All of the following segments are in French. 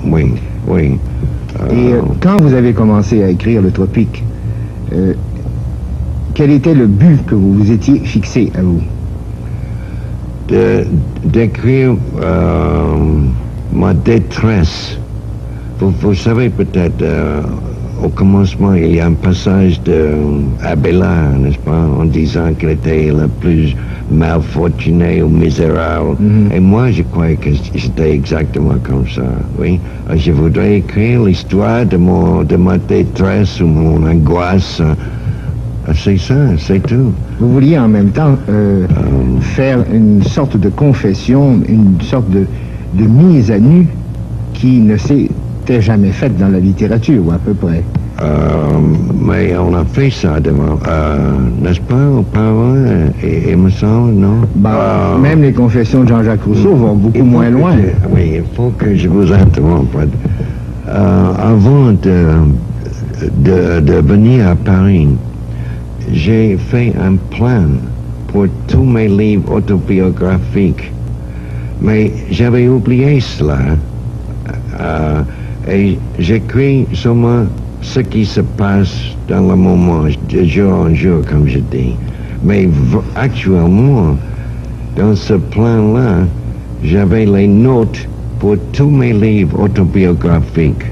Oui, oui. Et quand vous avez commencé à écrire Le Tropique, quel était le but que vous vous étiez fixé à vous? D'écrire ma détresse. Vous savez peut-être, au commencement, il y a un passage d'Abélard, n'est-ce pas, en disant qu'il était le plus mal fortuné ou misérable. Et moi, je croyais que c'était exactement comme ça, oui. Je voudrais écrire l'histoire de ma détresse ou mon angoisse. C'est ça, c'est tout. Vous vouliez en même temps faire une sorte de confession, une sorte de mise à nu qui ne s'était jamais faite dans la littérature, ou à peu près. Mais on a fait ça devant, n'est-ce pas, auparavant, il me semble, non? Même les confessions de Jean-Jacques Rousseau vont beaucoup moins loin. Oui, il faut que je vous interrompe. Avant de venir à Paris, j'ai fait un plan pour tous mes livres autobiographiques, mais j'avais oublié cela. Et j'écris seulement ce qui se passe dans le moment, de jour en jour, comme je dis. Mais actuellement, dans ce plan-là, j'avais les notes pour tous mes livres autobiographiques.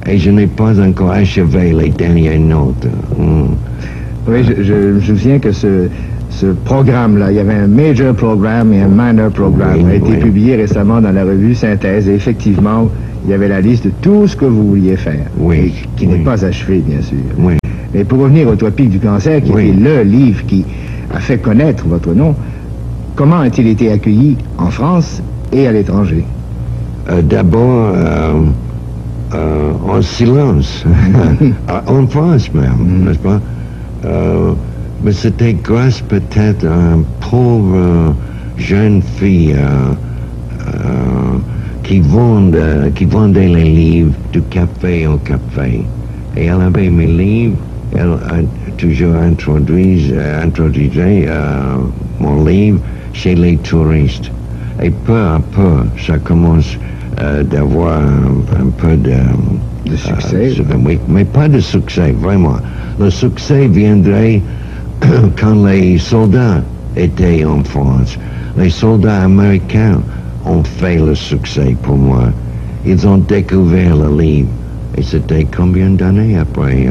Et je n'ai pas encore achevé les dernières notes. Oui, je me souviens que ce programme-là, il y avait un major programme et un minor programme, a été publié récemment dans la revue Synthèse. Et effectivement, il y avait la liste de tout ce que vous vouliez faire, qui n'est pas achevé, bien sûr. Oui. Mais pour revenir au Tropique du cancer, qui était le livre qui a fait connaître votre nom, comment a-t-il été accueilli en France et à l'étranger? D'abord, en silence, en France même, n'est-ce pas? Mais c'était grâce peut-être à une pauvre jeune fille qui vendait les livres du café au café. Et elle avait mes livres, elle a toujours introduit mon livre chez les touristes. Et peu à peu, ça commence d'avoir un peu de succès. Oui, mais pas de succès, vraiment. Le succès viendrait quand les soldats étaient en France. Les soldats américains ont fait le succès pour moi. Ils ont découvert le livre. Et c'était combien d'années après?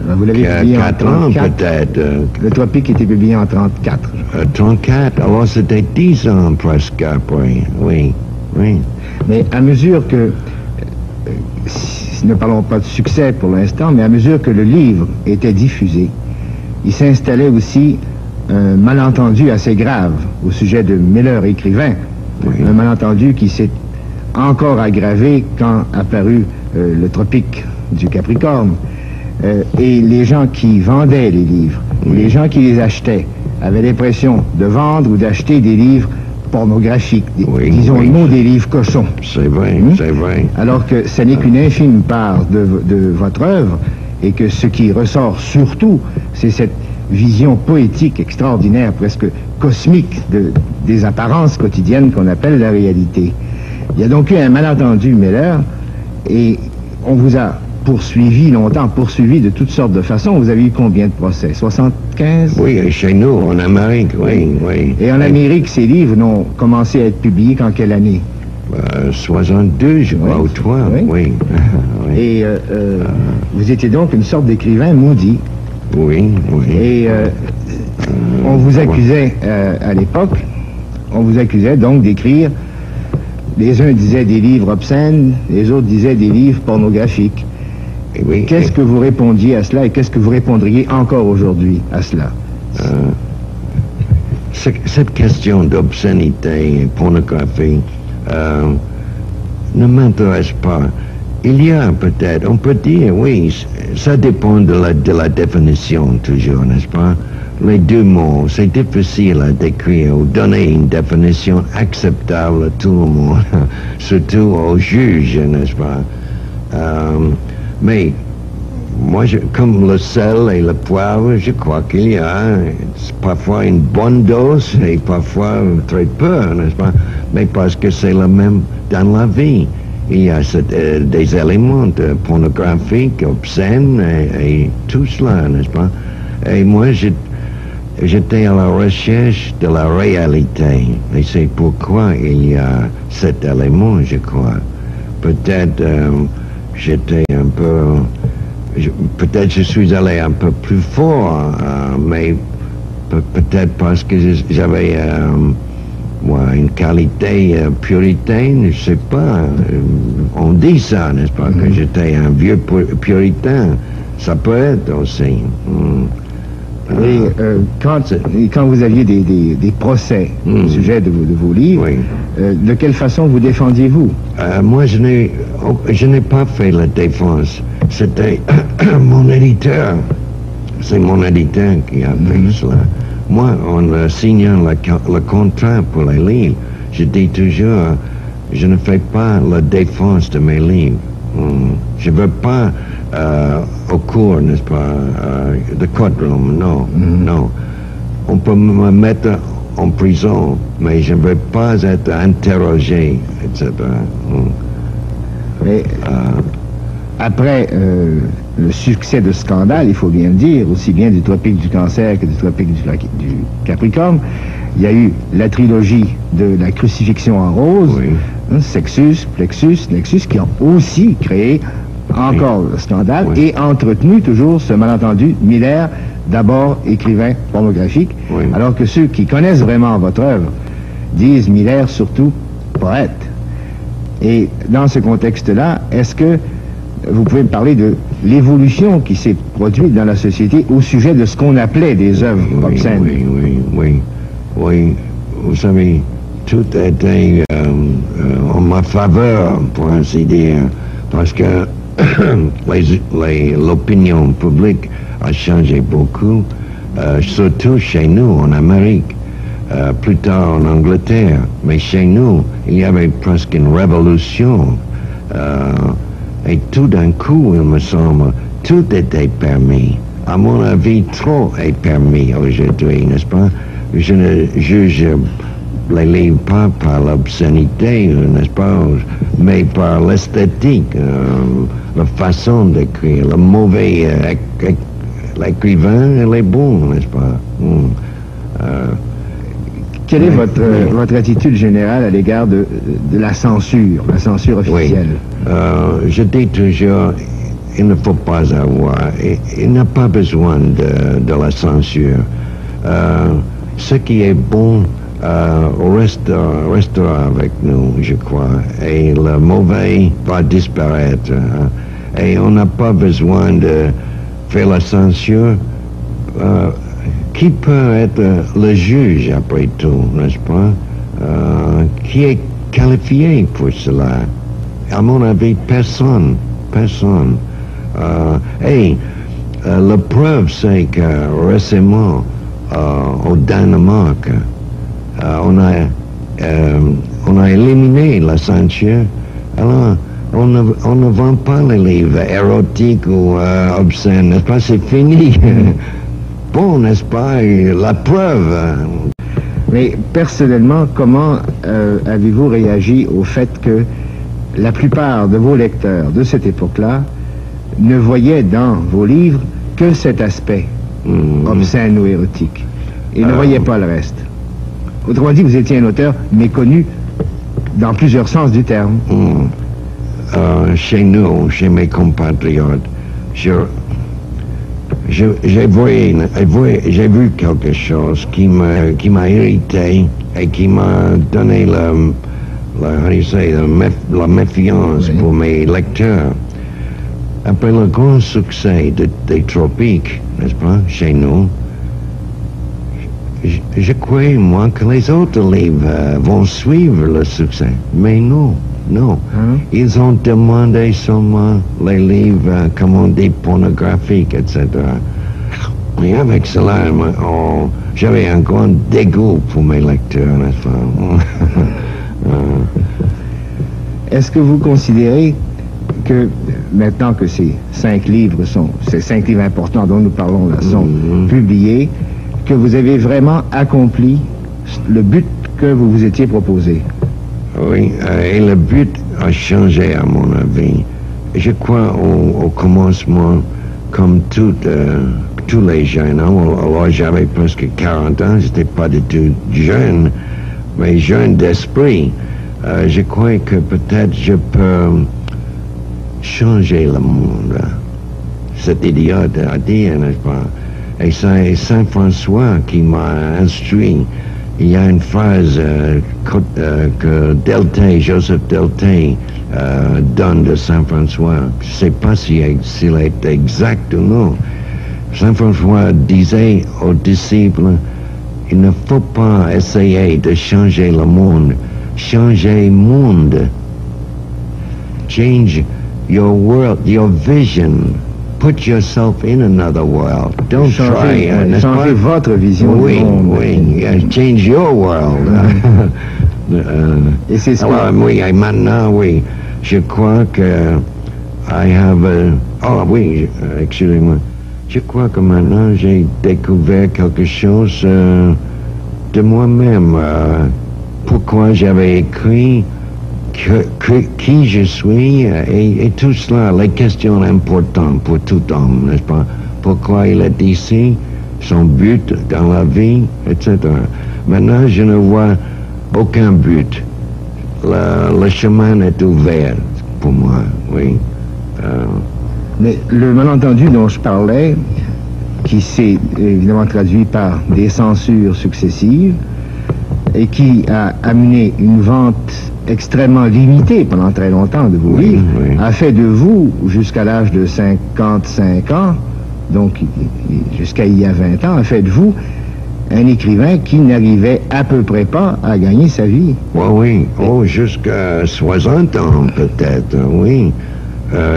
Vous l'avez publié en 4 ans peut-être. Le Tropique était publié en 34. 34, alors c'était 10 ans presque après, oui. Mais à mesure que, ne parlons pas de succès pour l'instant, mais à mesure que le livre était diffusé, il s'installait aussi un malentendu assez grave au sujet de Miller, écrivain. Un malentendu qui s'est encore aggravé quand apparut le Tropique du Capricorne. Et les gens qui vendaient les livres, les gens qui les achetaient, avaient l'impression de vendre ou d'acheter des livres pornographiques, disons le mot des livres cochons. C'est vrai, c'est vrai. Alors que ce n'est qu'une infime part de votre œuvre, et que ce qui ressort surtout, c'est cette vision poétique extraordinaire, presque cosmique, des apparences quotidiennes qu'on appelle la réalité. Il y a donc eu un malentendu, Miller, et on vous a poursuivi longtemps, poursuivi de toutes sortes de façons. Vous avez eu combien de procès? 75? Oui, chez nous, en Amérique, oui. Et en Amérique, ces livres n'ont commencé à être publiés qu'en quelle année? 62, je crois, ou 3, oui. Et vous étiez donc une sorte d'écrivain maudit. Oui. Et on vous accusait, à l'époque, on vous accusait donc d'écrire, les uns disaient des livres obscènes, les autres disaient des livres pornographiques. Qu'est-ce que vous répondiez à cela et qu'est-ce que vous répondriez encore aujourd'hui à cela? Cette question d'obscénité et pornographie ne m'intéresse pas. Il y a peut-être, on peut dire, oui, ça dépend de la définition toujours, n'est-ce pas? Les deux mots, c'est difficile à décrire ou donner une définition acceptable à tout le monde, surtout aux juges, n'est-ce pas? Mais moi, comme le sel et le poivre, je crois qu'il y a parfois une bonne dose et parfois très peu, n'est-ce pas? Mais parce que c'est le même dans la vie. il y a des éléments pornographiques, obscènes et tout cela, n'est-ce pas? Et moi, j'étais à la recherche de la réalité. Et c'est pourquoi il y a cet élément, je crois. Peut-être j'étais un peu... Peut-être je suis allé un peu plus fort, mais peut-être parce que j'avais une qualité puritaine, je sais pas. On dit ça, n'est-ce pas, que j'étais un vieux puritain. Ça peut être aussi. Et quand vous aviez des procès au sujet de vos livres, oui. De quelle façon vous défendiez-vous? Moi, je n'ai pas fait la défense. C'était mon éditeur. C'est mon éditeur qui a fait cela. Moi, en signant le contrat pour les livres, je dis toujours, je ne fais pas la défense de mes livres. Je ne veux pas au cours, n'est-ce pas, de courtroom, non, non. On peut me mettre en prison, mais je ne veux pas être interrogé, etc. Mais après le succès de Scandale, il faut bien le dire, aussi bien du Tropique du Cancer que du Tropique du Capricorne, il y a eu la trilogie de la crucifixion en rose, oui. Sexus, Plexus, Nexus, qui ont aussi créé encore le Scandale et entretenu toujours ce malentendu Miller, d'abord écrivain pornographique, alors que ceux qui connaissent vraiment votre œuvre disent Miller surtout poète. Et dans ce contexte-là, est-ce que vous pouvez me parler de l'évolution qui s'est produite dans la société au sujet de ce qu'on appelait des œuvres obscènes? Oui. Vous savez, tout était en ma faveur, pour ainsi dire, parce que l'opinion publique a changé beaucoup, surtout chez nous, en Amérique, plus tard en Angleterre. Mais chez nous, il y avait presque une révolution. Et tout d'un coup, il me semble, tout était permis. À mon avis, trop est permis aujourd'hui, n'est-ce pas? Je ne juge les livres pas par l'obscénité, n'est-ce pas, mais par l'esthétique, la façon d'écrire. Le mauvais l'écrivain, il est bon, n'est-ce pas? Quelle est votre attitude générale à l'égard de la censure officielle? Je dis toujours, il ne faut pas avoir, il n'a pas besoin de la censure. Ce qui est bon restera avec nous, je crois, et le mauvais va disparaître. Et on n'a pas besoin de faire la censure. Qui peut être le juge, après tout, n'est-ce pas? Qui est qualifié pour cela? À mon avis, personne. La preuve, c'est que récemment, au Danemark, on a éliminé la censure. Alors, on ne vend pas les livres érotiques ou obscènes, n'est-ce pas? C'est fini. Bon, n'est-ce pas? La preuve. Mais personnellement, comment avez-vous réagi au fait que la plupart de vos lecteurs de cette époque-là ne voyaient dans vos livres que cet aspect obscène ou érotique et ne voyaient pas le reste? Autrement dit, vous étiez un auteur méconnu dans plusieurs sens du terme. Chez nous, chez mes compatriotes, j'ai vu quelque chose qui m'a irrité et qui m'a donné la méfiance pour mes lecteurs. Après le grand succès des Tropiques, n'est-ce pas, chez nous, je croyais, moi, que les autres livres vont suivre le succès. Mais non. Ils ont demandé seulement les livres, comme on dit, pornographiques, etc. Et avec cela, j'avais un grand dégoût pour mes lecteurs, n'est-ce pas? Est-ce que vous considérez que, maintenant que ces 5 livres importants dont nous parlons là, sont publiés, que vous avez vraiment accompli le but que vous vous étiez proposé? Oui, et le but a changé à mon avis. Je crois au commencement, comme tous les jeunes, hein, alors j'avais presque 40 ans, j'étais pas du tout jeune, mais jeune d'esprit. Je crois que peut-être je peux changer le monde. C'est idiote à dire, n'est-ce pas? Et c'est Saint François qui m'a instruit. Il y a une phrase que Joseph Delthé donne de Saint François. Je ne sais pas s'il est exact ou non. Saint François disait aux disciples, il ne faut pas essayer de changer le monde. Changer le monde. Change your world, your vision. Put yourself in another world. Don't try. Changer votre vision du monde. Oui, change your world. Et c'est ce alors, oui, et maintenant, oui, je crois que I have oui, excusez-moi. Je crois que maintenant, j'ai découvert quelque chose de moi-même. Pourquoi j'avais écrit qui je suis et tout cela, les questions importantes pour tout homme, n'est-ce pas? Pourquoi il est ici, son but dans la vie, etc. Maintenant, je ne vois aucun but. Le chemin est ouvert pour moi, oui. Mais le malentendu dont je parlais, qui s'est évidemment traduit par des censures successives et qui a amené une vente extrêmement limitée pendant très longtemps de vos livres, a fait de vous, jusqu'à l'âge de 55 ans, donc jusqu'à il y a 20 ans, a fait de vous un écrivain qui n'arrivait à peu près pas à gagner sa vie. Oui, jusqu'à 60 ans peut-être, oui.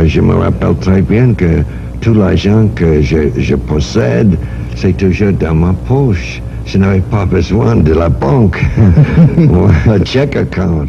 Je me rappelle très bien que tout l'argent que je possède, c'est toujours dans ma poche. Je n'avais pas besoin de la banque ou un check account.